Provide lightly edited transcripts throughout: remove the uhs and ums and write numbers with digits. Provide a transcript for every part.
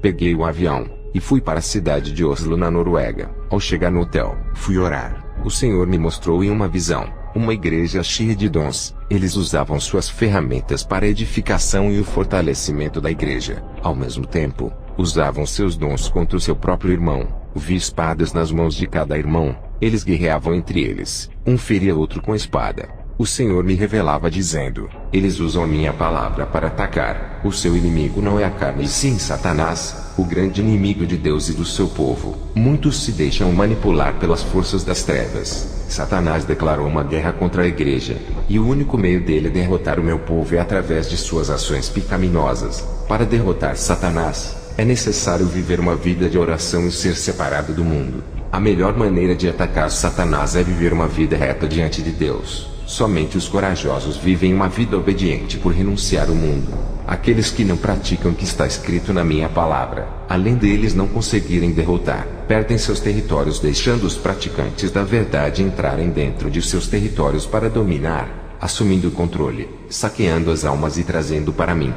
Peguei o avião e fui para a cidade de Oslo, na Noruega. Ao chegar no hotel, fui orar. O Senhor me mostrou em uma visão uma igreja cheia de dons. Eles usavam suas ferramentas para a edificação e o fortalecimento da igreja. Ao mesmo tempo, usavam seus dons contra o seu próprio irmão. Vi espadas nas mãos de cada irmão. Eles guerreavam entre eles. Um feria outro com espada. O Senhor me revelava dizendo: eles usam a minha palavra para atacar. O seu inimigo não é a carne e sim Satanás, o grande inimigo de Deus e do seu povo. Muitos se deixam manipular pelas forças das trevas. Satanás declarou uma guerra contra a igreja, e o único meio dele derrotar o meu povo é através de suas ações pecaminosas. Para derrotar Satanás, é necessário viver uma vida de oração e ser separado do mundo. A melhor maneira de atacar Satanás é viver uma vida reta diante de Deus. Somente os corajosos vivem uma vida obediente por renunciar ao mundo. Aqueles que não praticam o que está escrito na minha palavra, além deles não conseguirem derrotar, perdem seus territórios, deixando os praticantes da verdade entrarem dentro de seus territórios para dominar, assumindo o controle, saqueando as almas e trazendo para mim.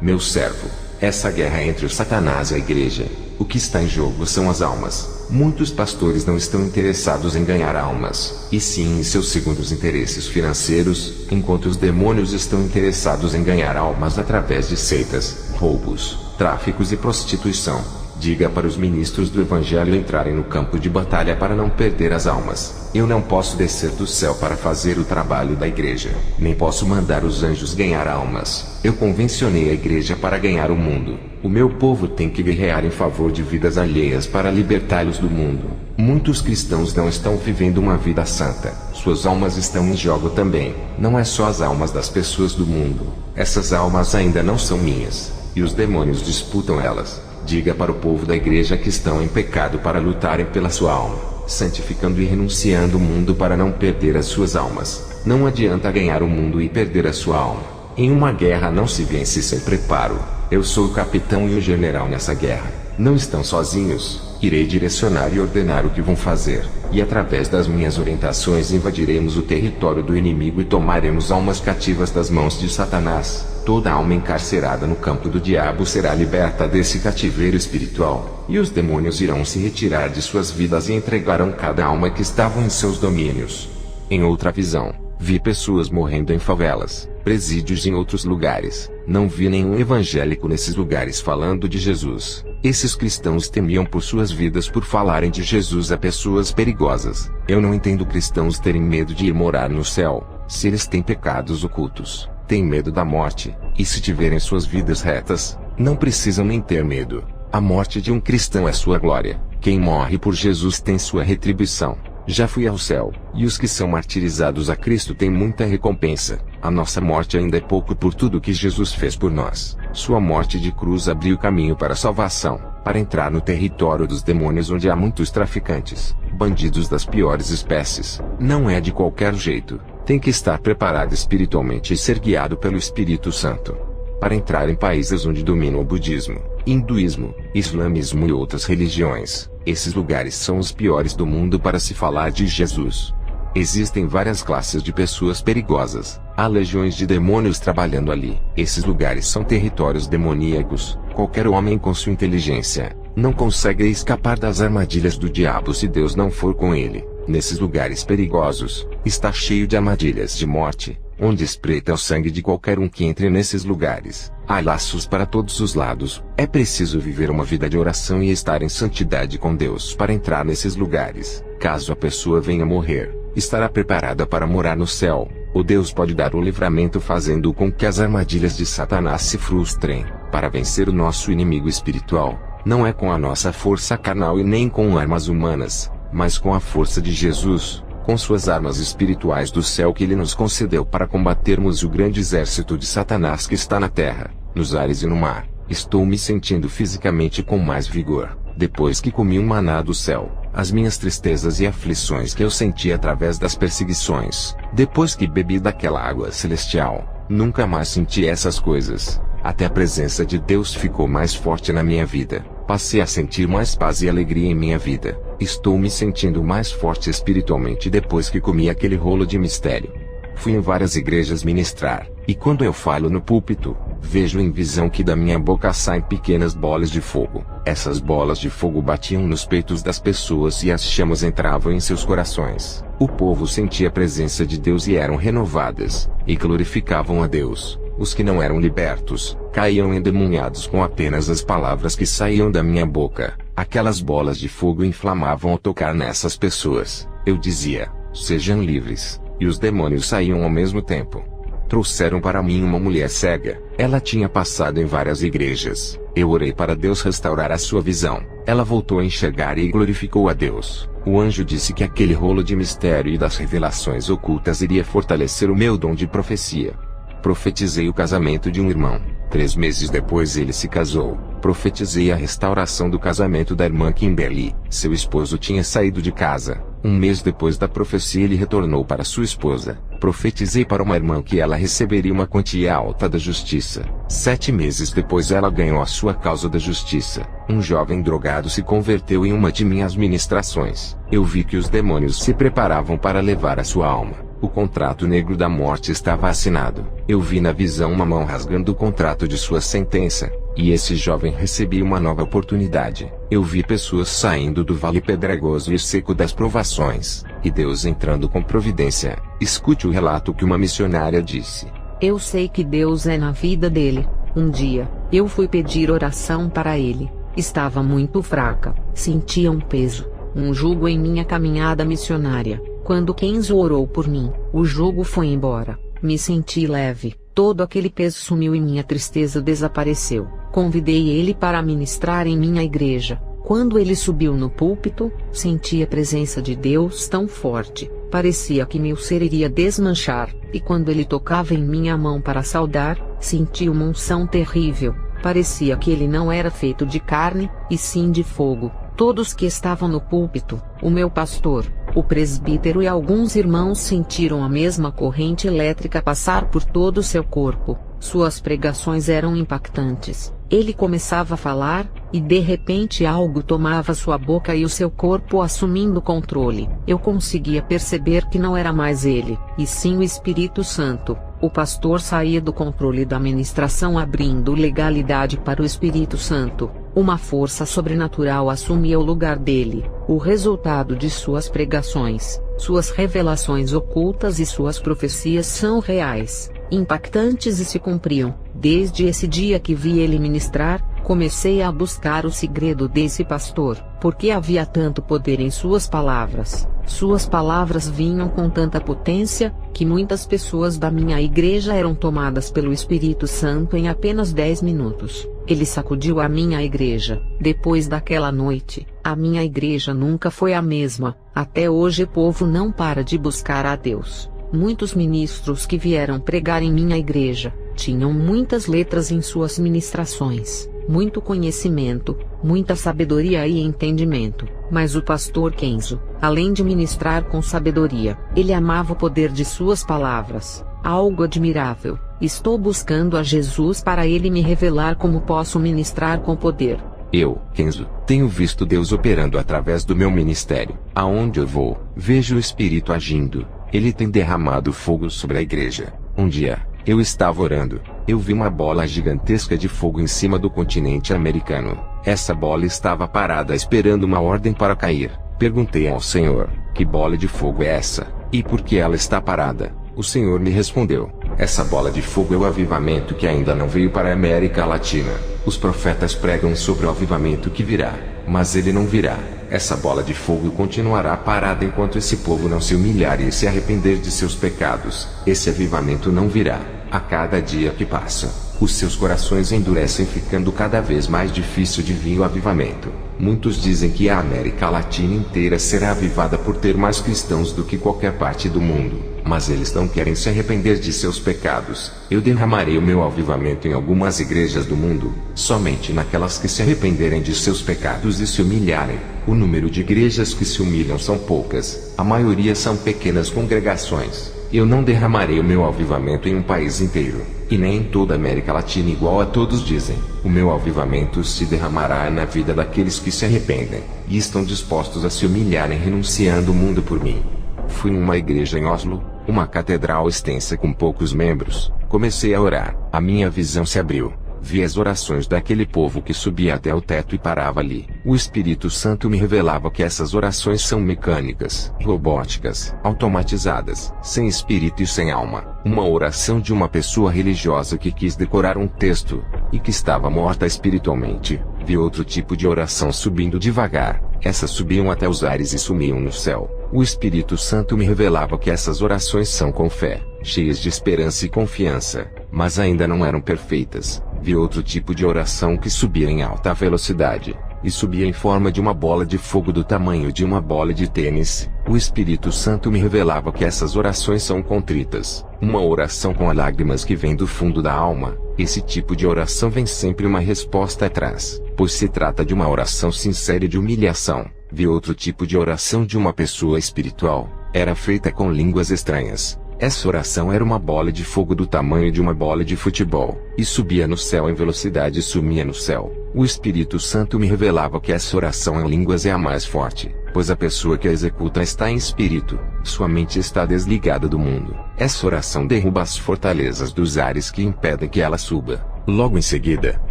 Meu servo, essa guerra entre o Satanás e a igreja, o que está em jogo são as almas. Muitos pastores não estão interessados em ganhar almas, e sim em seus segundos interesses financeiros, enquanto os demônios estão interessados em ganhar almas através de seitas, roubos, tráficos e prostituição. Diga para os ministros do Evangelho entrarem no campo de batalha para não perder as almas. Eu não posso descer do céu para fazer o trabalho da igreja, nem posso mandar os anjos ganhar almas. Eu convencionei a igreja para ganhar o mundo. O meu povo tem que guerrear em favor de vidas alheias para libertá-los do mundo. Muitos cristãos não estão vivendo uma vida santa. Suas almas estão em jogo também. Não é só as almas das pessoas do mundo. Essas almas ainda não são minhas, e os demônios disputam elas. Diga para o povo da igreja que estão em pecado para lutarem pela sua alma, santificando e renunciando o mundo para não perder as suas almas. Não adianta ganhar o mundo e perder a sua alma. Em uma guerra não se vence sem preparo. Eu sou o capitão e o general nessa guerra. Não estão sozinhos. Irei direcionar e ordenar o que vão fazer, e através das minhas orientações invadiremos o território do inimigo e tomaremos almas cativas das mãos de Satanás. Toda alma encarcerada no campo do diabo será liberta desse cativeiro espiritual, e os demônios irão se retirar de suas vidas e entregarão cada alma que estavam em seus domínios. Em outra visão, vi pessoas morrendo em favelas, presídios e em outros lugares. Não vi nenhum evangélico nesses lugares falando de Jesus. Esses cristãos temiam por suas vidas por falarem de Jesus a pessoas perigosas. Eu não entendo cristãos terem medo de ir morar no céu, se eles têm pecados ocultos, têm medo da morte, e se tiverem suas vidas retas, não precisam nem ter medo. A morte de um cristão é sua glória. Quem morre por Jesus tem sua retribuição. Já fui ao céu, e os que são martirizados a Cristo têm muita recompensa. A nossa morte ainda é pouco por tudo que Jesus fez por nós. Sua morte de cruz abriu caminho para a salvação, para entrar no território dos demônios onde há muitos traficantes, bandidos das piores espécies. Não é de qualquer jeito. Tem que estar preparado espiritualmente e ser guiado pelo Espírito Santo para entrar em países onde domina o budismo, hinduísmo, islamismo e outras religiões. Esses lugares são os piores do mundo para se falar de Jesus. Existem várias classes de pessoas perigosas. Há legiões de demônios trabalhando ali. Esses lugares são territórios demoníacos. Qualquer homem com sua inteligência não consegue escapar das armadilhas do diabo se Deus não for com ele. Nesses lugares perigosos, está cheio de armadilhas de morte, onde espreita o sangue de qualquer um que entre nesses lugares. Há laços para todos os lados. É preciso viver uma vida de oração e estar em santidade com Deus para entrar nesses lugares. Caso a pessoa venha morrer, estará preparada para morar no céu. O Deus pode dar o livramento fazendo com que as armadilhas de Satanás se frustrem. Para vencer o nosso inimigo espiritual, não é com a nossa força carnal e nem com armas humanas, mas com a força de Jesus, com suas armas espirituais do céu que ele nos concedeu para combatermos o grande exército de Satanás que está na terra, nos ares e no mar. Estou me sentindo fisicamente com mais vigor, depois que comi um maná do céu. As minhas tristezas e aflições que eu senti através das perseguições, depois que bebi daquela água celestial, nunca mais senti essas coisas. Até a presença de Deus ficou mais forte na minha vida. Passei a sentir mais paz e alegria em minha vida. Estou me sentindo mais forte espiritualmente depois que comi aquele rolo de mistério. Fui em várias igrejas ministrar, e quando eu falo no púlpito, Vejo em visão que da minha boca saem pequenas bolas de fogo. Essas bolas de fogo batiam nos peitos das pessoas e as chamas entravam em seus corações. O povo sentia a presença de Deus e eram renovadas, e glorificavam a Deus. Os que não eram libertos, caíam endemoniados com apenas as palavras que saíam da minha boca. Aquelas bolas de fogo inflamavam ao tocar nessas pessoas. Eu dizia, sejam livres, e os demônios saíam ao mesmo tempo. Trouxeram para mim uma mulher cega. Ela tinha passado em várias igrejas. Eu orei para Deus restaurar a sua visão. Ela voltou a enxergar e glorificou a Deus. O anjo disse que aquele rolo de mistério e das revelações ocultas iria fortalecer o meu dom de profecia. Profetizei o casamento de um irmão. 3 meses depois ele se casou. Profetizei a restauração do casamento da irmã Kimberly. Seu esposo tinha saído de casa. 1 mês depois da profecia ele retornou para sua esposa. Profetizei para uma irmã que ela receberia uma quantia alta da justiça. 7 meses depois ela ganhou a sua causa da justiça. Um jovem drogado se converteu em uma de minhas ministrações. Eu vi que os demônios se preparavam para levar a sua alma. O contrato negro da morte estava assinado. Eu vi na visão uma mão rasgando o contrato de sua sentença, e esse jovem recebia uma nova oportunidade. Eu vi pessoas saindo do vale pedregoso e seco das provações, e Deus entrando com providência. Escute o relato que uma missionária disse. Eu sei que Deus é na vida dele. Um dia, eu fui pedir oração para ele. Estava muito fraca, sentia um peso, um jugo em minha caminhada missionária. Quando Kenzo orou por mim, o jugo foi embora. Me senti leve, todo aquele peso sumiu e minha tristeza desapareceu. Convidei ele para ministrar em minha igreja. Quando ele subiu no púlpito, senti a presença de Deus tão forte, parecia que meu ser iria desmanchar, e quando ele tocava em minha mão para saudar, senti uma unção terrível. Parecia que ele não era feito de carne, e sim de fogo. Todos que estavam no púlpito, o meu pastor, o presbítero e alguns irmãos sentiram a mesma corrente elétrica passar por todo o seu corpo. Suas pregações eram impactantes. Ele começava a falar, e de repente algo tomava sua boca e o seu corpo assumindo controle. Eu conseguia perceber que não era mais ele, e sim o Espírito Santo. O pastor saía do controle da ministração abrindo legalidade para o Espírito Santo. Uma força sobrenatural assumia o lugar dele. O resultado de suas pregações, suas revelações ocultas e suas profecias são reais, impactantes e se cumpriam. Desde esse dia que vi ele ministrar, comecei a buscar o segredo desse pastor, porque havia tanto poder em suas palavras. Suas palavras vinham com tanta potência, que muitas pessoas da minha igreja eram tomadas pelo Espírito Santo em apenas 10 minutos. Ele sacudiu a minha igreja. Depois daquela noite, a minha igreja nunca foi a mesma. Até hoje o povo não para de buscar a Deus. Muitos ministros que vieram pregar em minha igreja, tinham muitas letras em suas ministrações, muito conhecimento, muita sabedoria e entendimento. Mas o pastor Kenzo, além de ministrar com sabedoria, ele amava o poder de suas palavras, algo admirável. Estou buscando a Jesus para ele me revelar como posso ministrar com poder. Eu, Kenzo, tenho visto Deus operando através do meu ministério. Aonde eu vou, vejo o Espírito agindo. Ele tem derramado fogo sobre a igreja. Um dia, eu estava orando. Eu vi uma bola gigantesca de fogo em cima do continente americano. Essa bola estava parada esperando uma ordem para cair. Perguntei ao Senhor, que bola de fogo é essa? E por que ela está parada? O Senhor me respondeu, essa bola de fogo é o avivamento que ainda não veio para a América Latina. Os profetas pregam sobre o avivamento que virá, mas ele não virá. Essa bola de fogo continuará parada enquanto esse povo não se humilhar e se arrepender de seus pecados. Esse avivamento não virá. A cada dia que passa, os seus corações endurecem, ficando cada vez mais difícil de vir o avivamento. Muitos dizem que a América Latina inteira será avivada por ter mais cristãos do que qualquer parte do mundo, mas eles não querem se arrepender de seus pecados. Eu derramarei o meu avivamento em algumas igrejas do mundo, somente naquelas que se arrependerem de seus pecados e se humilharem. O número de igrejas que se humilham são poucas, a maioria são pequenas congregações. Eu não derramarei o meu avivamento em um país inteiro, e nem em toda a América Latina igual a todos dizem. O meu avivamento se derramará na vida daqueles que se arrependem, e estão dispostos a se humilharem renunciando o mundo por mim. Fui em uma igreja em Oslo, uma catedral extensa com poucos membros. Comecei a orar, a minha visão se abriu. Vi as orações daquele povo que subia até o teto e parava ali. O Espírito Santo me revelava que essas orações são mecânicas, robóticas, automatizadas, sem espírito e sem alma. Uma oração de uma pessoa religiosa que quis decorar um texto, e que estava morta espiritualmente. Vi outro tipo de oração subindo devagar. Essas subiam até os ares e sumiam no céu. O Espírito Santo me revelava que essas orações são com fé, cheias de esperança e confiança, mas ainda não eram perfeitas. Vi outro tipo de oração que subia em alta velocidade, e subia em forma de uma bola de fogo do tamanho de uma bola de tênis. O Espírito Santo me revelava que essas orações são contritas, uma oração com lágrimas que vem do fundo da alma. Esse tipo de oração vem sempre uma resposta atrás, pois se trata de uma oração sincera e de humilhação. Vi outro tipo de oração de uma pessoa espiritual, era feita com línguas estranhas. Essa oração era uma bola de fogo do tamanho de uma bola de futebol, e subia no céu em velocidade e sumia no céu. O Espírito Santo me revelava que essa oração em línguas é a mais forte, pois a pessoa que a executa está em espírito, sua mente está desligada do mundo. Essa oração derruba as fortalezas dos ares que impedem que ela suba. Logo em seguida,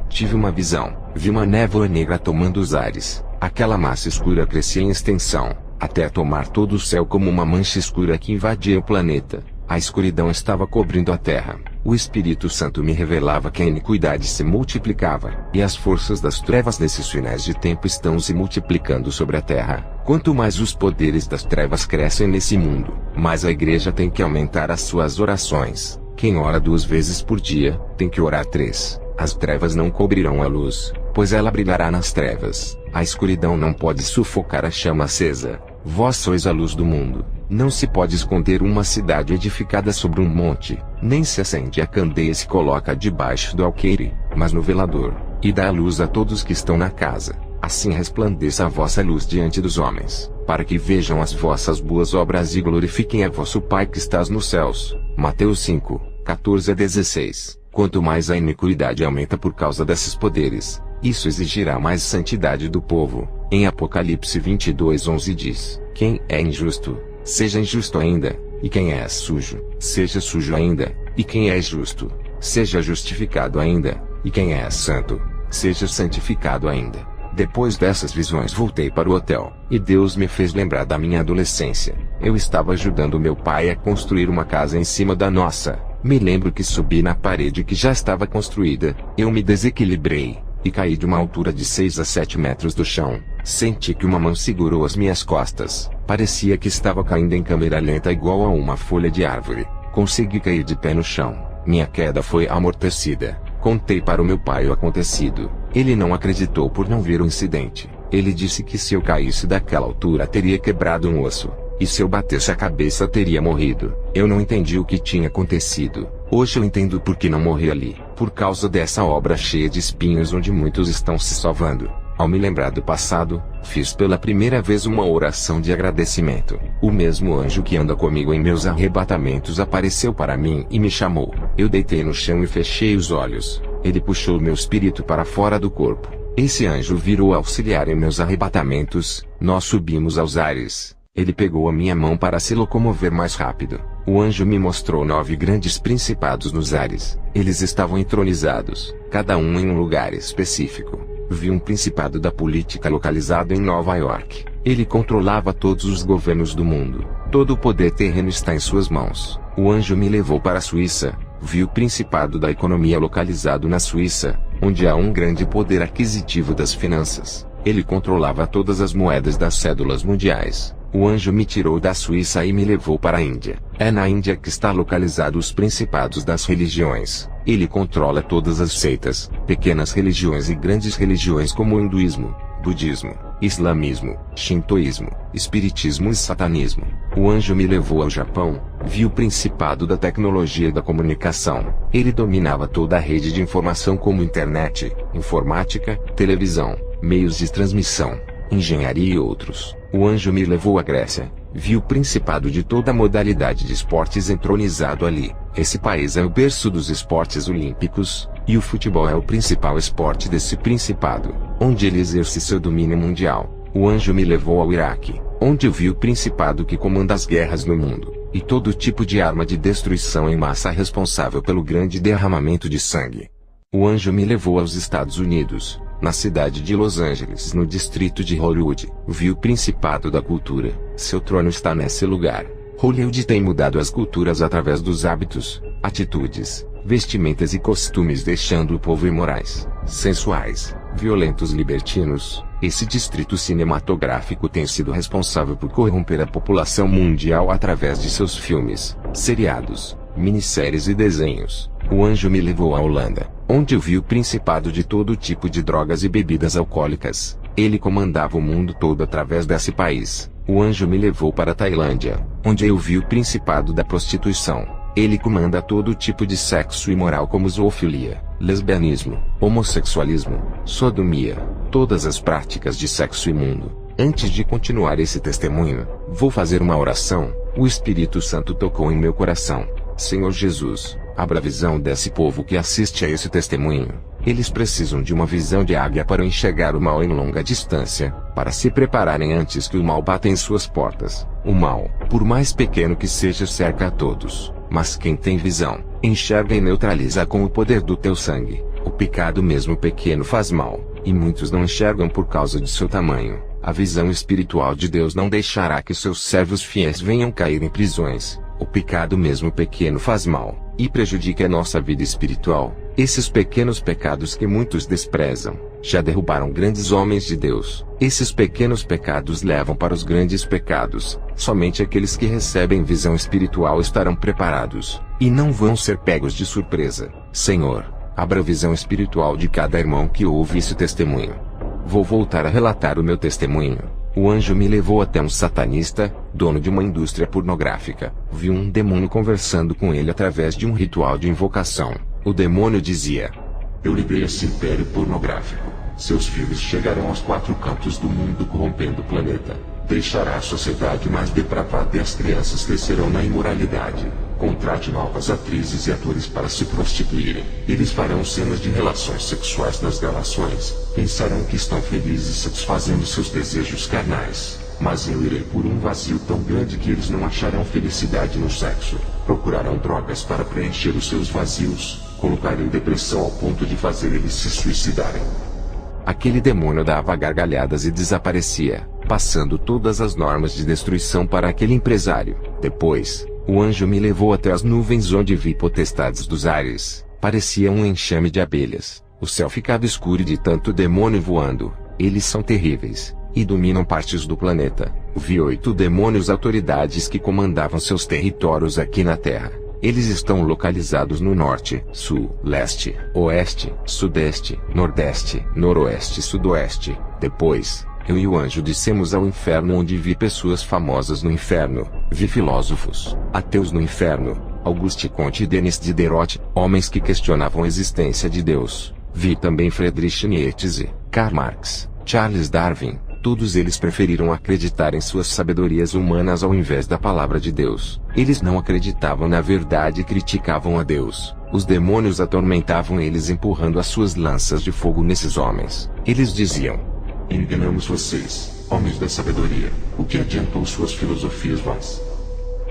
tive uma visão, vi uma névoa negra tomando os ares. Aquela massa escura crescia em extensão, até tomar todo o céu como uma mancha escura que invadia o planeta. A escuridão estava cobrindo a terra. O Espírito Santo me revelava que a iniquidade se multiplicava, e as forças das trevas nesses finais de tempo estão se multiplicando sobre a terra. Quanto mais os poderes das trevas crescem nesse mundo, mais a igreja tem que aumentar as suas orações. Quem ora 2 vezes por dia, tem que orar 3. As trevas não cobrirão a luz, pois ela brilhará nas trevas. A escuridão não pode sufocar a chama acesa. Vós sois a luz do mundo. Não se pode esconder uma cidade edificada sobre um monte, nem se acende a candeia e se coloca debaixo do alqueire, mas no velador, e dá a luz a todos que estão na casa. Assim resplandeça a vossa luz diante dos homens, para que vejam as vossas boas obras e glorifiquem a vosso Pai que estás nos céus. Mateus 5, 14-16. Quanto mais a iniquidade aumenta por causa desses poderes, isso exigirá mais santidade do povo. Em Apocalipse 22:11 diz: quem é injusto, seja injusto ainda, e quem é sujo, seja sujo ainda, e quem é justo, seja justificado ainda, e quem é santo, seja santificado ainda. Depois dessas visões voltei para o hotel, e Deus me fez lembrar da minha adolescência. Eu estava ajudando meu pai a construir uma casa em cima da nossa. Me lembro que subi na parede que já estava construída, eu me desequilibrei, e caí de uma altura de 6 a 7 metros do chão. Senti que uma mão segurou as minhas costas, parecia que estava caindo em câmera lenta igual a uma folha de árvore. Consegui cair de pé no chão, minha queda foi amortecida. Contei para o meu pai o acontecido. Ele não acreditou por não ver o incidente. Ele disse que se eu caísse daquela altura teria quebrado um osso, e se eu batesse a cabeça teria morrido. Eu não entendi o que tinha acontecido. Hoje eu entendo por que não morri ali, por causa dessa obra cheia de espinhos onde muitos estão se salvando. Ao me lembrar do passado, fiz pela primeira vez uma oração de agradecimento. O mesmo anjo que anda comigo em meus arrebatamentos apareceu para mim e me chamou. Eu deitei no chão e fechei os olhos. Ele puxou meu espírito para fora do corpo. Esse anjo virou auxiliar em meus arrebatamentos. Nós subimos aos ares. Ele pegou a minha mão para se locomover mais rápido. O anjo me mostrou 9 grandes principados nos ares. Eles estavam entronizados, cada um em um lugar específico. Vi um principado da política localizado em Nova York. Ele controlava todos os governos do mundo. Todo o poder terreno está em suas mãos. O anjo me levou para a Suíça. Vi o principado da economia localizado na Suíça, onde há um grande poder aquisitivo das finanças. Ele controlava todas as moedas das cédulas mundiais. O anjo me tirou da Suíça e me levou para a Índia. É na Índia que está localizado os principados das religiões. Ele controla todas as seitas, pequenas religiões e grandes religiões como o hinduísmo, budismo, islamismo, shintoísmo, espiritismo e satanismo. O anjo me levou ao Japão. Vi o principado da tecnologia da comunicação. Ele dominava toda a rede de informação como internet, informática, televisão, meios de transmissão, engenharia e outros. O anjo me levou à Grécia. Vi o principado de toda a modalidade de esportes entronizado ali. Esse país é o berço dos esportes olímpicos, e o futebol é o principal esporte desse principado, onde ele exerce seu domínio mundial. O anjo me levou ao Iraque, onde eu vi o principado que comanda as guerras no mundo. e todo tipo de arma de destruição em massa responsável pelo grande derramamento de sangue. O anjo me levou aos Estados Unidos, na cidade de Los Angeles, no distrito de Hollywood. Vi o Principado da Cultura. Seu trono está nesse lugar. Hollywood tem mudado as culturas através dos hábitos, atitudes, vestimentas e costumes, deixando o povo imorais, sensuais, violentos, libertinos. Esse distrito cinematográfico tem sido responsável por corromper a população mundial através de seus filmes, seriados, minisséries e desenhos. O anjo me levou à Holanda, onde eu vi o principado de todo tipo de drogas e bebidas alcoólicas. Ele comandava o mundo todo através desse país. O anjo me levou para a Tailândia, onde eu vi o principado da prostituição. Ele comanda todo tipo de sexo imoral, como zoofilia, lesbianismo, homossexualismo, sodomia, todas as práticas de sexo imundo. Antes de continuar esse testemunho, vou fazer uma oração. O Espírito Santo tocou em meu coração. Senhor Jesus, abra a visão desse povo que assiste a esse testemunho. Eles precisam de uma visão de águia para enxergar o mal em longa distância, para se prepararem antes que o mal bata em suas portas. O mal, por mais pequeno que seja, cerca a todos. Mas quem tem visão, enxerga e neutraliza com o poder do teu sangue. O pecado mesmo pequeno faz mal, e muitos não enxergam por causa de seu tamanho. A visão espiritual de Deus não deixará que seus servos fiéis venham cair em prisões. O pecado mesmo pequeno faz mal, e prejudica a nossa vida espiritual. Esses pequenos pecados que muitos desprezam, já derrubaram grandes homens de Deus. Esses pequenos pecados levam para os grandes pecados. Somente aqueles que recebem visão espiritual estarão preparados, e não vão ser pegos de surpresa. Senhor, abra a visão espiritual de cada irmão que ouve esse testemunho. Vou voltar a relatar o meu testemunho. O anjo me levou até um satanista, dono de uma indústria pornográfica. Vi um demônio conversando com ele através de um ritual de invocação. O demônio dizia: eu livrei esse império pornográfico. Seus filhos chegarão aos 4 cantos do mundo, corrompendo o planeta. Deixará a sociedade mais depravada e as crianças crescerão na imoralidade. Contrate novas atrizes e atores para se prostituírem. Eles farão cenas de relações sexuais nas gravações. Pensarão que estão felizes satisfazendo seus desejos carnais. Mas eu irei por um vazio tão grande que eles não acharão felicidade no sexo. Procurarão drogas para preencher os seus vazios. Colocarem depressão ao ponto de fazer eles se suicidarem. Aquele demônio dava gargalhadas e desaparecia, passando todas as normas de destruição para aquele empresário. Depois, o anjo me levou até as nuvens, onde vi potestades dos ares. Parecia um enxame de abelhas. O céu ficava escuro de tanto demônio voando. Eles são terríveis, e dominam partes do planeta. Vi 8 demônios, autoridades que comandavam seus territórios aqui na Terra. Eles estão localizados no norte, sul, leste, oeste, sudeste, nordeste, noroeste e sudoeste. Depois, eu e o anjo descemos ao inferno, onde vi pessoas famosas no inferno. Vi filósofos, ateus no inferno, Auguste Comte e Denis Diderot, homens que questionavam a existência de Deus. Vi também Friedrich Nietzsche, Karl Marx, Charles Darwin. Todos eles preferiram acreditar em suas sabedorias humanas ao invés da palavra de Deus. Eles não acreditavam na verdade e criticavam a Deus. Os demônios atormentavam eles, empurrando as suas lanças de fogo nesses homens. Eles diziam: enganamos vocês, homens da sabedoria. O que adiantou suas filosofias vãs?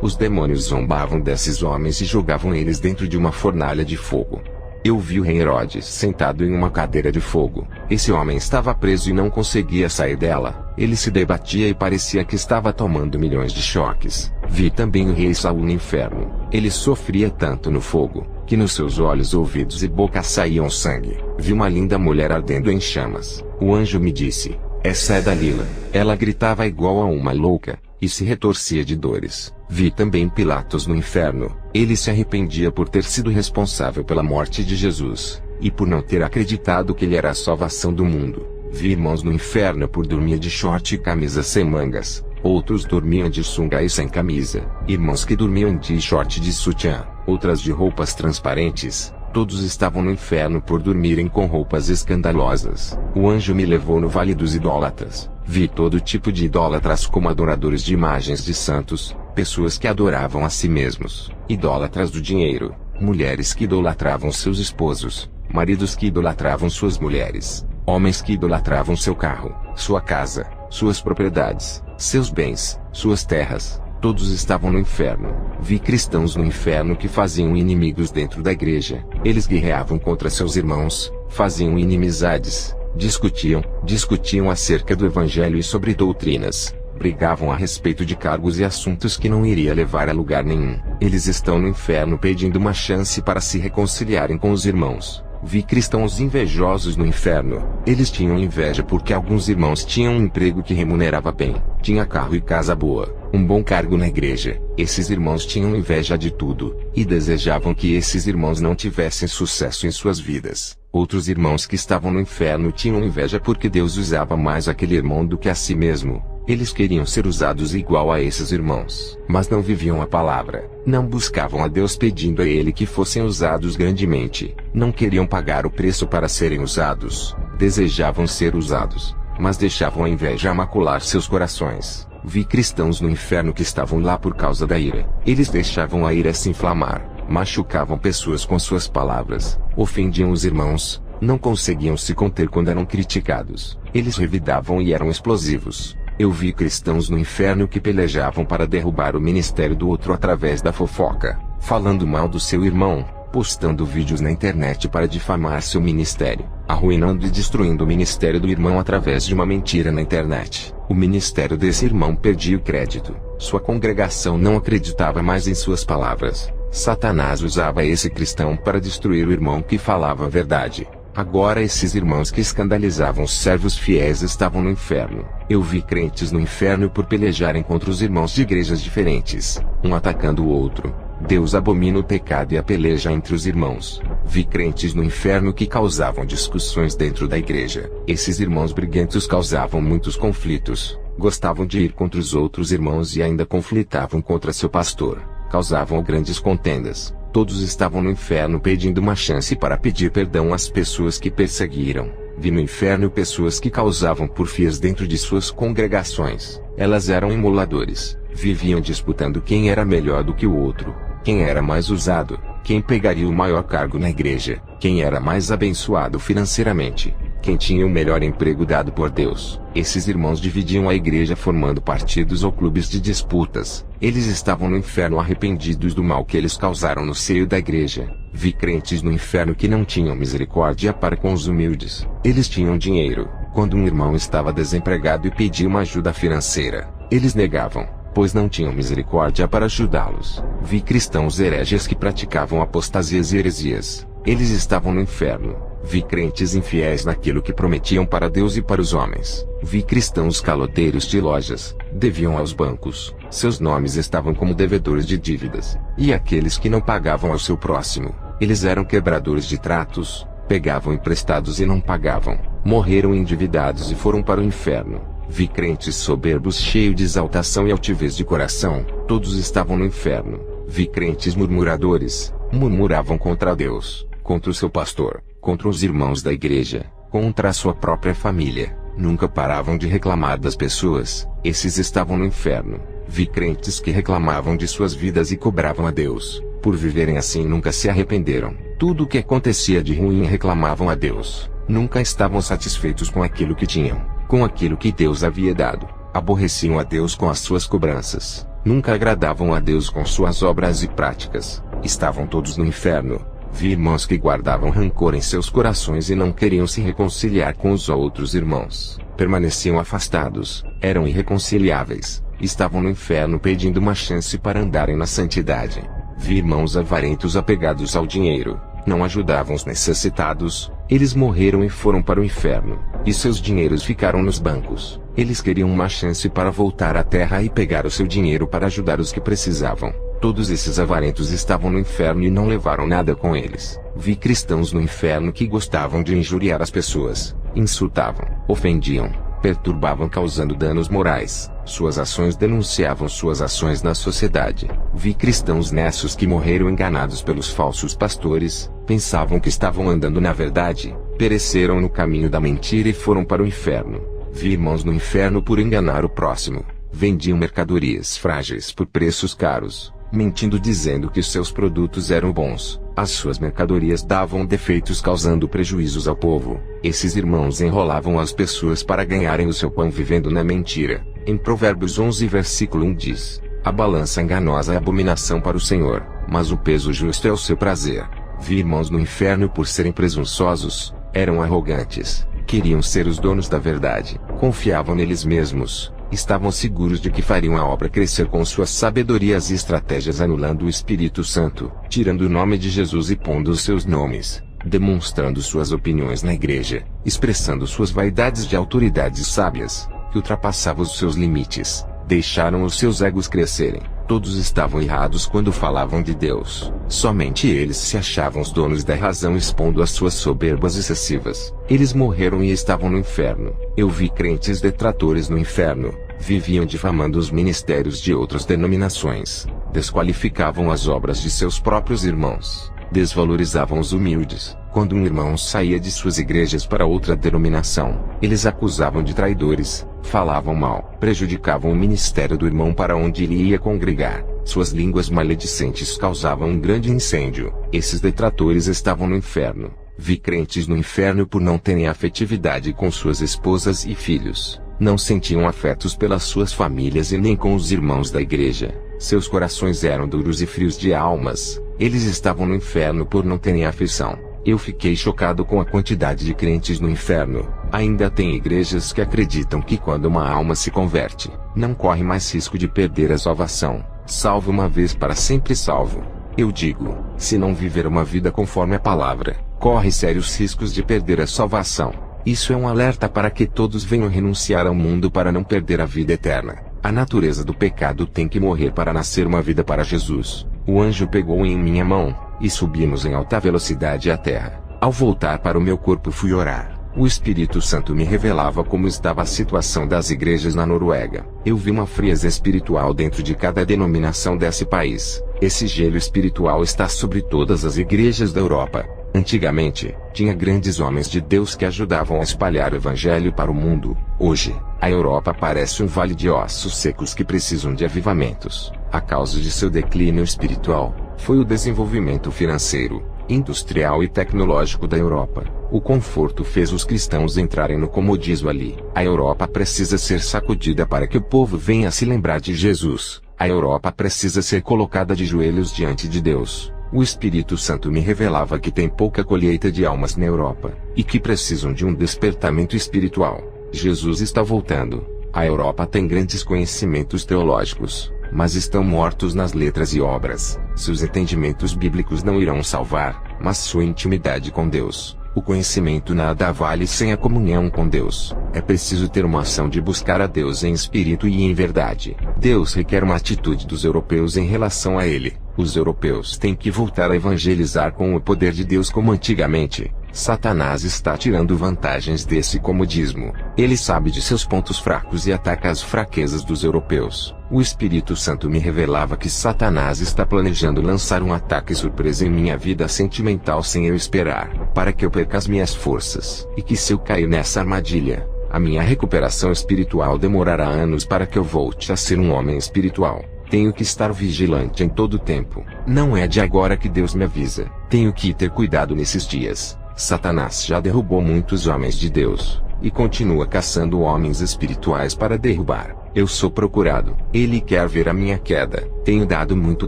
Os demônios zombavam desses homens e jogavam eles dentro de uma fornalha de fogo. Eu vi o rei Herodes sentado em uma cadeira de fogo. Esse homem estava preso e não conseguia sair dela. Ele se debatia e parecia que estava tomando milhões de choques. Vi também o rei Saul no inferno. Ele sofria tanto no fogo, que nos seus olhos, ouvidos e boca saíam sangue. Vi uma linda mulher ardendo em chamas. O anjo me disse: essa é Dalila. Ela gritava igual a uma louca, e se retorcia de dores. Vi também Pilatos no inferno. Ele se arrependia por ter sido responsável pela morte de Jesus, e por não ter acreditado que ele era a salvação do mundo. Vi irmãos no inferno por dormir de short e camisa sem mangas. Outros dormiam de sunga e sem camisa. Irmãos que dormiam de short e de sutiã. Outras de roupas transparentes. Todos estavam no inferno por dormirem com roupas escandalosas. O anjo me levou no vale dos idólatras. Vi todo tipo de idólatras, como adoradores de imagens de santos, pessoas que adoravam a si mesmos, idólatras do dinheiro, mulheres que idolatravam seus esposos, maridos que idolatravam suas mulheres, homens que idolatravam seu carro, sua casa, suas propriedades, seus bens, suas terras, Todos estavam no inferno. Vi cristãos no inferno que faziam inimigos dentro da igreja. Eles guerreavam contra seus irmãos, faziam inimizades, discutiam acerca do evangelho e sobre doutrinas. Brigavam a respeito de cargos e assuntos que não iria levar a lugar nenhum. Eles estão no inferno pedindo uma chance para se reconciliarem com os irmãos. Vi cristãos invejosos no inferno. Eles tinham inveja porque alguns irmãos tinham um emprego que remunerava bem, tinha carro e casa boa, um bom cargo na igreja. Esses irmãos tinham inveja de tudo, e desejavam que esses irmãos não tivessem sucesso em suas vidas. Outros irmãos que estavam no inferno tinham inveja porque Deus usava mais aquele irmão do que a si mesmo. Eles queriam ser usados igual a esses irmãos, mas não viviam a palavra. Não buscavam a Deus pedindo a Ele que fossem usados grandemente. Não queriam pagar o preço para serem usados. Desejavam ser usados, mas deixavam a inveja macular seus corações. Vi cristãos no inferno que estavam lá por causa da ira. Eles deixavam a ira se inflamar, machucavam pessoas com suas palavras, ofendiam os irmãos, não conseguiam se conter quando eram criticados. Eles revidavam e eram explosivos. Eu vi cristãos no inferno que pelejavam para derrubar o ministério do outro através da fofoca, falando mal do seu irmão, postando vídeos na internet para difamar seu ministério, arruinando e destruindo o ministério do irmão através de uma mentira na internet. O ministério desse irmão perdia o crédito, sua congregação não acreditava mais em suas palavras. Satanás usava esse cristão para destruir o irmão que falava a verdade. Agora esses irmãos que escandalizavam os servos fiéis estavam no inferno. Eu vi crentes no inferno por pelejarem contra os irmãos de igrejas diferentes, um atacando o outro. Deus abomina o pecado e a peleja entre os irmãos. Vi crentes no inferno que causavam discussões dentro da igreja. Esses irmãos briguentos causavam muitos conflitos, gostavam de ir contra os outros irmãos e ainda conflitavam contra seu pastor, causavam grandes contendas. Todos estavam no inferno pedindo uma chance para pedir perdão às pessoas que perseguiram. Vi no inferno pessoas que causavam porfias dentro de suas congregações. Elas eram emuladores. Viviam disputando quem era melhor do que o outro, quem era mais usado, quem pegaria o maior cargo na igreja, quem era mais abençoado financeiramente, quem tinha o melhor emprego dado por Deus. Esses irmãos dividiam a igreja formando partidos ou clubes de disputas. Eles estavam no inferno arrependidos do mal que eles causaram no seio da igreja. Vi crentes no inferno que não tinham misericórdia para com os humildes. Eles tinham dinheiro. Quando um irmão estava desempregado e pedia uma ajuda financeira, eles negavam, pois não tinham misericórdia para ajudá-los. Vi cristãos hereges que praticavam apostasias e heresias. Eles estavam no inferno. Vi crentes infiéis naquilo que prometiam para Deus e para os homens. Vi cristãos caloteiros de lojas, deviam aos bancos, seus nomes estavam como devedores de dívidas. E aqueles que não pagavam ao seu próximo, eles eram quebradores de tratos, pegavam emprestados e não pagavam, morreram endividados e foram para o inferno. Vi crentes soberbos cheios de exaltação e altivez de coração, todos estavam no inferno. Vi crentes murmuradores, murmuravam contra Deus, contra o seu pastor, contra os irmãos da igreja, contra a sua própria família. Nunca paravam de reclamar das pessoas. Esses estavam no inferno. Vi crentes que reclamavam de suas vidas e cobravam a Deus. Por viverem assim nunca se arrependeram. Tudo o que acontecia de ruim reclamavam a Deus. Nunca estavam satisfeitos com aquilo que tinham, com aquilo que Deus havia dado. Aborreciam a Deus com as suas cobranças. Nunca agradavam a Deus com suas obras e práticas. Estavam todos no inferno. Vi irmãos que guardavam rancor em seus corações e não queriam se reconciliar com os outros irmãos. Permaneciam afastados, eram irreconciliáveis, estavam no inferno pedindo uma chance para andarem na santidade. Vi irmãos avarentos apegados ao dinheiro, não ajudavam os necessitados, eles morreram e foram para o inferno, e seus dinheiros ficaram nos bancos. Eles queriam uma chance para voltar à terra e pegar o seu dinheiro para ajudar os que precisavam. Todos esses avarentos estavam no inferno e não levaram nada com eles. Vi cristãos no inferno que gostavam de injuriar as pessoas, insultavam, ofendiam, perturbavam causando danos morais. Suas ações denunciavam suas ações na sociedade. Vi cristãos nessos que morreram enganados pelos falsos pastores, pensavam que estavam andando na verdade, pereceram no caminho da mentira e foram para o inferno. Vi irmãos no inferno por enganar o próximo. Vendiam mercadorias frágeis por preços caros, mentindo dizendo que seus produtos eram bons. As suas mercadorias davam defeitos causando prejuízos ao povo. Esses irmãos enrolavam as pessoas para ganharem o seu pão vivendo na mentira. Em Provérbios 11 versículo 1 diz: A balança enganosa é abominação para o Senhor, mas o peso justo é o seu prazer. Vi irmãos no inferno por serem presunçosos, eram arrogantes, queriam ser os donos da verdade, confiavam neles mesmos, estavam seguros de que fariam a obra crescer com suas sabedorias e estratégias, anulando o Espírito Santo, tirando o nome de Jesus e pondo os seus nomes, demonstrando suas opiniões na igreja, expressando suas vaidades de autoridades sábias, que ultrapassavam os seus limites. Deixaram os seus egos crescerem. Todos estavam errados quando falavam de Deus. Somente eles se achavam os donos da razão, expondo as suas soberbas excessivas. Eles morreram e estavam no inferno. Eu vi crentes detratores no inferno. Viviam difamando os ministérios de outras denominações. Desqualificavam as obras de seus próprios irmãos. Desvalorizavam os humildes. Quando um irmão saía de suas igrejas para outra denominação, eles acusavam de traidores, falavam mal, prejudicavam o ministério do irmão para onde ele ia congregar. Suas línguas maledicentes causavam um grande incêndio. Esses detratores estavam no inferno. Vi crentes no inferno por não terem afetividade com suas esposas e filhos. Não sentiam afetos pelas suas famílias e nem com os irmãos da igreja. Seus corações eram duros e frios de almas. Eles estavam no inferno por não terem afeição. Eu fiquei chocado com a quantidade de crentes no inferno. Ainda tem igrejas que acreditam que quando uma alma se converte, não corre mais risco de perder a salvação. Salvo uma vez para sempre salvo. Eu digo, se não viver uma vida conforme a palavra, corre sérios riscos de perder a salvação. Isso é um alerta para que todos venham renunciar ao mundo para não perder a vida eterna. A natureza do pecado tem que morrer para nascer uma vida para Jesus. O anjo pegou em minha mão, e subimos em alta velocidade à terra. Ao voltar para o meu corpo fui orar. O Espírito Santo me revelava como estava a situação das igrejas na Noruega. Eu vi uma frieza espiritual dentro de cada denominação desse país. Esse gelo espiritual está sobre todas as igrejas da Europa. Antigamente, tinha grandes homens de Deus que ajudavam a espalhar o evangelho para o mundo. Hoje, a Europa parece um vale de ossos secos que precisam de avivamentos. A causa de seu declínio espiritual foi o desenvolvimento financeiro, industrial e tecnológico da Europa. O conforto fez os cristãos entrarem no comodismo ali. A Europa precisa ser sacudida para que o povo venha a se lembrar de Jesus. A Europa precisa ser colocada de joelhos diante de Deus. O Espírito Santo me revelava que tem pouca colheita de almas na Europa, e que precisam de um despertamento espiritual. Jesus está voltando. A Europa tem grandes conhecimentos teológicos, mas estão mortos nas letras e obras. Seus entendimentos bíblicos não irão salvar, mas sua intimidade com Deus. O conhecimento nada vale sem a comunhão com Deus. É preciso ter uma ação de buscar a Deus em espírito e em verdade. Deus requer uma atitude dos europeus em relação a Ele. Os europeus têm que voltar a evangelizar com o poder de Deus como antigamente. Satanás está tirando vantagens desse comodismo. Ele sabe de seus pontos fracos e ataca as fraquezas dos europeus. O Espírito Santo me revelava que Satanás está planejando lançar um ataque surpresa em minha vida sentimental sem eu esperar, para que eu perca as minhas forças, e que se eu cair nessa armadilha, a minha recuperação espiritual demorará anos para que eu volte a ser um homem espiritual. Tenho que estar vigilante em todo o tempo. Não é de agora que Deus me avisa. Tenho que ter cuidado nesses dias. Satanás já derrubou muitos homens de Deus, e continua caçando homens espirituais para derrubar. Eu sou procurado. Ele quer ver a minha queda. Tenho dado muito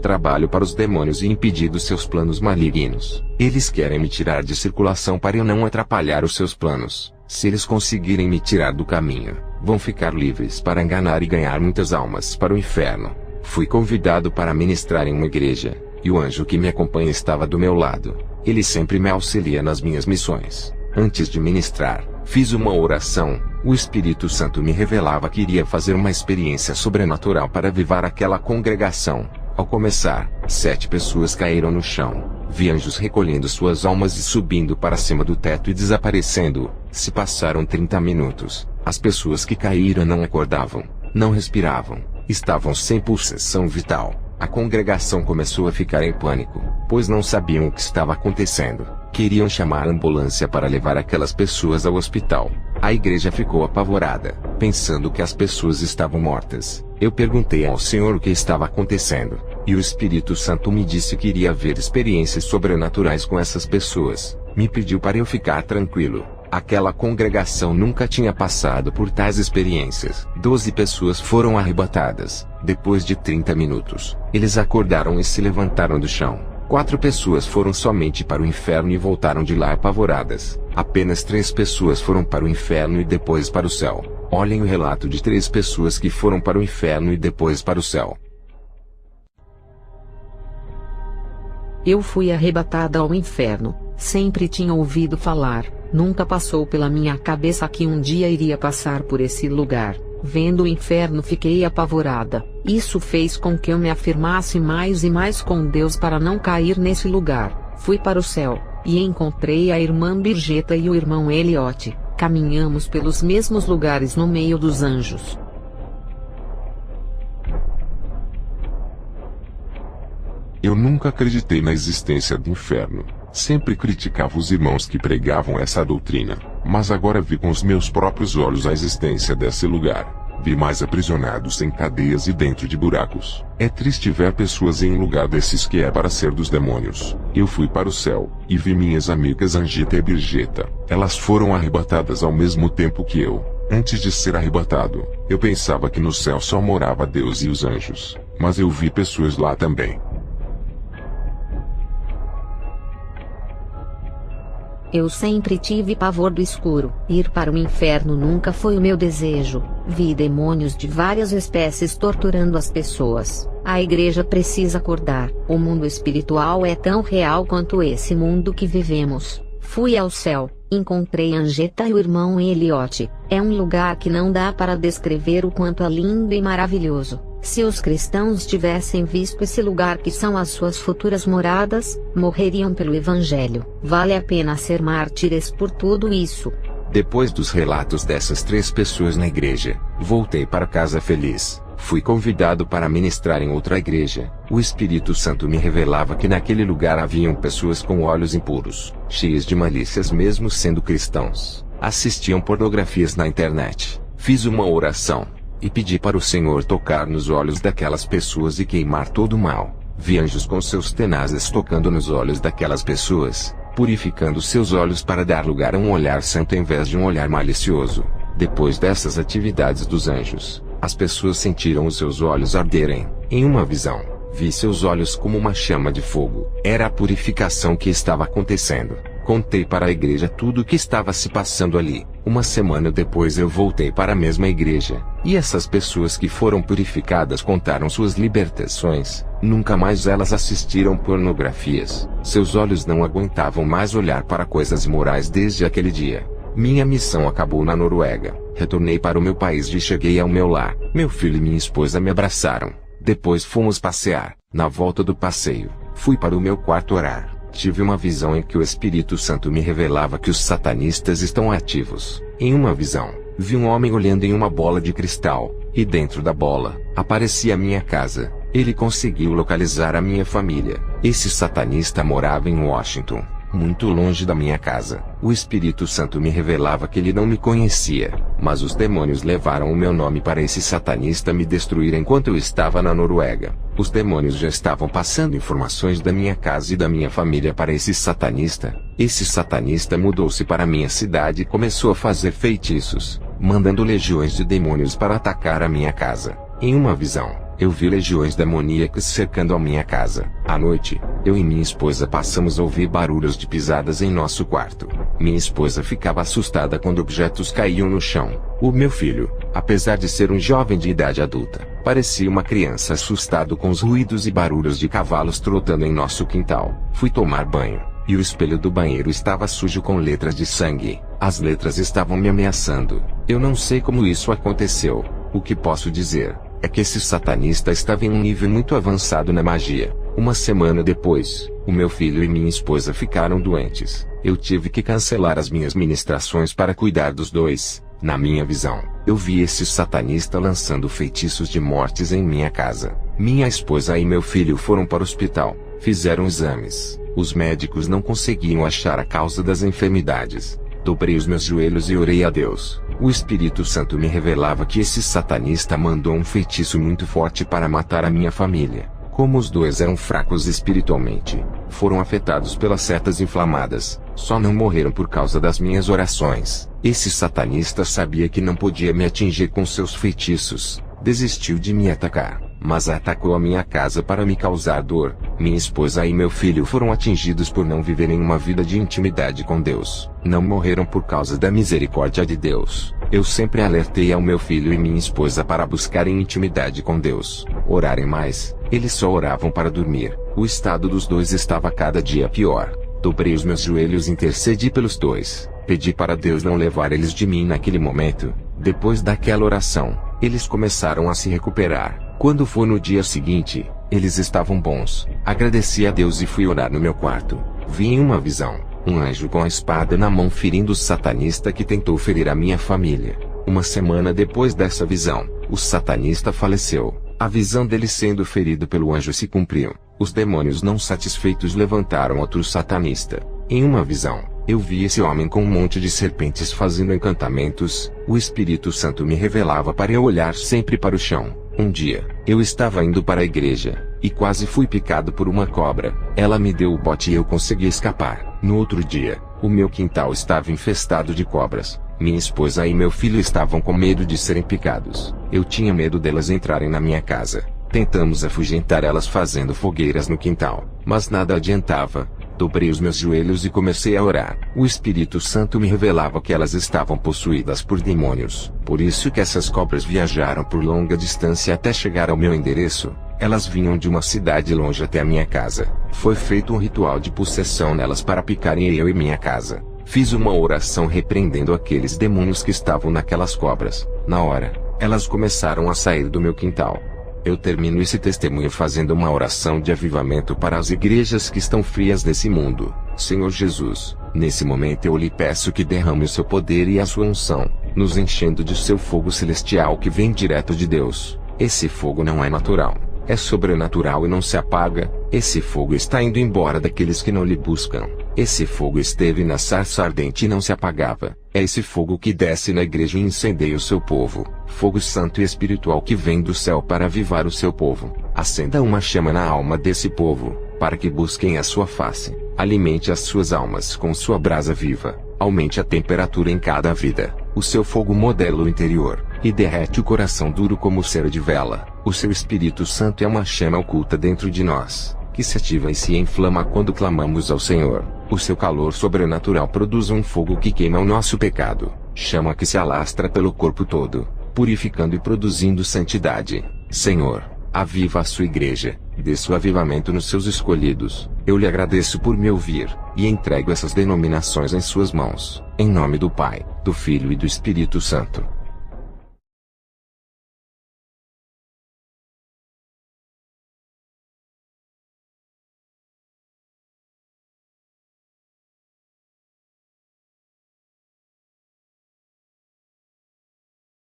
trabalho para os demônios e impedido seus planos malignos. Eles querem me tirar de circulação para eu não atrapalhar os seus planos. Se eles conseguirem me tirar do caminho, vão ficar livres para enganar e ganhar muitas almas para o inferno. Fui convidado para ministrar em uma igreja, e o anjo que me acompanha estava do meu lado. Ele sempre me auxilia nas minhas missões. Antes de ministrar, fiz uma oração. O Espírito Santo me revelava que iria fazer uma experiência sobrenatural para avivar aquela congregação. Ao começar, 7 pessoas caíram no chão. Vi anjos recolhendo suas almas e subindo para cima do teto e desaparecendo. Se passaram 30 minutos. As pessoas que caíram não acordavam, não respiravam, estavam sem pulsação vital. A congregação começou a ficar em pânico, pois não sabiam o que estava acontecendo. Queriam chamar a ambulância para levar aquelas pessoas ao hospital. A igreja ficou apavorada, pensando que as pessoas estavam mortas. Eu perguntei ao Senhor o que estava acontecendo, e o Espírito Santo me disse que iria haver experiências sobrenaturais com essas pessoas. Me pediu para eu ficar tranquilo. Aquela congregação nunca tinha passado por tais experiências. 12 pessoas foram arrebatadas. Depois de 30 minutos, eles acordaram e se levantaram do chão. 4 pessoas foram somente para o inferno e voltaram de lá apavoradas. Apenas 3 pessoas foram para o inferno e depois para o céu. Olhem o relato de 3 pessoas que foram para o inferno e depois para o céu. Eu fui arrebatada ao inferno. Sempre tinha ouvido falar, nunca passou pela minha cabeça que um dia iria passar por esse lugar. Vendo o inferno fiquei apavorada. Isso fez com que eu me afirmasse mais e mais com Deus para não cair nesse lugar. Fui para o céu, e encontrei a irmã Birgeta e o irmão Eliote. Caminhamos pelos mesmos lugares no meio dos anjos. Eu nunca acreditei na existência do inferno. Sempre criticava os irmãos que pregavam essa doutrina. Mas agora vi com os meus próprios olhos a existência desse lugar. Vi mais aprisionados em cadeias e dentro de buracos. É triste ver pessoas em um lugar desses que é para ser dos demônios. Eu fui para o céu, e vi minhas amigas Angita e Birgeta. Elas foram arrebatadas ao mesmo tempo que eu. Antes de ser arrebatado, eu pensava que no céu só morava Deus e os anjos. Mas eu vi pessoas lá também. Eu sempre tive pavor do escuro. Ir para o inferno nunca foi o meu desejo. Vi demônios de várias espécies torturando as pessoas. A igreja precisa acordar. O mundo espiritual é tão real quanto esse mundo que vivemos. Fui ao céu, encontrei Angeta e o irmão Eliote. É um lugar que não dá para descrever o quanto é lindo e maravilhoso. Se os cristãos tivessem visto esse lugar que são as suas futuras moradas, morreriam pelo Evangelho. Vale a pena ser mártires por tudo isso. Depois dos relatos dessas 3 pessoas na igreja, voltei para casa feliz. Fui convidado para ministrar em outra igreja. O Espírito Santo me revelava que naquele lugar haviam pessoas com olhos impuros, cheias de malícias mesmo sendo cristãos. Assistiam pornografias na internet. Fiz uma oração e pedi para o Senhor tocar nos olhos daquelas pessoas e queimar todo o mal. Vi anjos com seus tenazes tocando nos olhos daquelas pessoas, purificando seus olhos para dar lugar a um olhar santo em vez de um olhar malicioso. Depois dessas atividades dos anjos, as pessoas sentiram os seus olhos arderem. Em uma visão, vi seus olhos como uma chama de fogo. Era a purificação que estava acontecendo. Contei para a igreja tudo o que estava se passando ali. Uma semana depois eu voltei para a mesma igreja, e essas pessoas que foram purificadas contaram suas libertações. Nunca mais elas assistiram pornografias. Seus olhos não aguentavam mais olhar para coisas imorais desde aquele dia. Minha missão acabou na Noruega. Retornei para o meu país e cheguei ao meu lar. Meu filho e minha esposa me abraçaram. Depois fomos passear. Na volta do passeio, fui para o meu quarto orar. Tive uma visão em que o Espírito Santo me revelava que os satanistas estão ativos. Em uma visão, vi um homem olhando em uma bola de cristal, e dentro da bola, aparecia a minha casa. Ele conseguiu localizar a minha família. Esse satanista morava em Washington, muito longe da minha casa. O Espírito Santo me revelava que ele não me conhecia, mas os demônios levaram o meu nome para esse satanista me destruir enquanto eu estava na Noruega. Os demônios já estavam passando informações da minha casa e da minha família para esse satanista. Esse satanista mudou-se para minha cidade e começou a fazer feitiços, mandando legiões de demônios para atacar a minha casa. Em uma visão, eu vi legiões demoníacas cercando a minha casa. À noite, eu e minha esposa passamos a ouvir barulhos de pisadas em nosso quarto. Minha esposa ficava assustada quando objetos caíam no chão. O meu filho, apesar de ser um jovem de idade adulta, parecia uma criança assustado com os ruídos e barulhos de cavalos trotando em nosso quintal. Fui tomar banho, e o espelho do banheiro estava sujo com letras de sangue. As letras estavam me ameaçando. Eu não sei como isso aconteceu. O que posso dizer é que esse satanista estava em um nível muito avançado na magia. Uma semana depois, o meu filho e minha esposa ficaram doentes. Eu tive que cancelar as minhas ministrações para cuidar dos dois. Na minha visão, eu vi esse satanista lançando feitiços de mortes em minha casa. Minha esposa e meu filho foram para o hospital, fizeram exames. Os médicos não conseguiam achar a causa das enfermidades. Dobrei os meus joelhos e orei a Deus. O Espírito Santo me revelava que esse satanista mandou um feitiço muito forte para matar a minha família. Como os dois eram fracos espiritualmente, foram afetados pelas setas inflamadas, só não morreram por causa das minhas orações. Esse satanista sabia que não podia me atingir com seus feitiços, desistiu de me atacar, mas atacou a minha casa para me causar dor. Minha esposa e meu filho foram atingidos por não viverem uma vida de intimidade com Deus. Não morreram por causa da misericórdia de Deus. Eu sempre alertei ao meu filho e minha esposa para buscarem intimidade com Deus, orarem mais. Eles só oravam para dormir. O estado dos dois estava cada dia pior. Dobrei os meus joelhos e intercedi pelos dois. Pedi para Deus não levar eles de mim naquele momento. Depois daquela oração, eles começaram a se recuperar. Quando foi no dia seguinte, eles estavam bons. Agradeci a Deus e fui orar no meu quarto. Vi em uma visão, um anjo com a espada na mão ferindo o satanista que tentou ferir a minha família. Uma semana depois dessa visão, o satanista faleceu. A visão dele sendo ferido pelo anjo se cumpriu. Os demônios não satisfeitos levantaram outro satanista. Em uma visão, eu vi esse homem com um monte de serpentes fazendo encantamentos. O Espírito Santo me revelava para eu olhar sempre para o chão. Um dia, eu estava indo para a igreja, e quase fui picado por uma cobra. Ela me deu o bote e eu consegui escapar. No outro dia, o meu quintal estava infestado de cobras. Minha esposa e meu filho estavam com medo de serem picados. Eu tinha medo delas entrarem na minha casa. Tentamos afugentar elas fazendo fogueiras no quintal, mas nada adiantava. Dobrei os meus joelhos e comecei a orar. O Espírito Santo me revelava que elas estavam possuídas por demônios. Por isso que essas cobras viajaram por longa distância até chegar ao meu endereço. Elas vinham de uma cidade longe até a minha casa. Foi feito um ritual de possessão nelas para picarem eu e minha casa. Fiz uma oração repreendendo aqueles demônios que estavam naquelas cobras. Na hora, elas começaram a sair do meu quintal. Eu termino esse testemunho fazendo uma oração de avivamento para as igrejas que estão frias nesse mundo. Senhor Jesus, nesse momento eu lhe peço que derrame o seu poder e a sua unção, nos enchendo de seu fogo celestial que vem direto de Deus. Esse fogo não é natural, é sobrenatural e não se apaga. Esse fogo está indo embora daqueles que não lhe buscam. Esse fogo esteve na sarça ardente e não se apagava. É esse fogo que desce na igreja e incendeia o seu povo. Fogo santo e espiritual que vem do céu para avivar o seu povo. Acenda uma chama na alma desse povo, para que busquem a sua face. Alimente as suas almas com sua brasa viva. Aumente a temperatura em cada vida. O seu fogo modela o interior, e derrete o coração duro como cera de vela. O seu Espírito Santo é uma chama oculta dentro de nós, que se ativa e se inflama quando clamamos ao Senhor. O seu calor sobrenatural produz um fogo que queima o nosso pecado, chama que se alastra pelo corpo todo, purificando e produzindo santidade. Senhor, aviva a sua igreja, dê seu avivamento nos seus escolhidos. Eu lhe agradeço por me ouvir, e entrego essas denominações em suas mãos, em nome do Pai, do Filho e do Espírito Santo.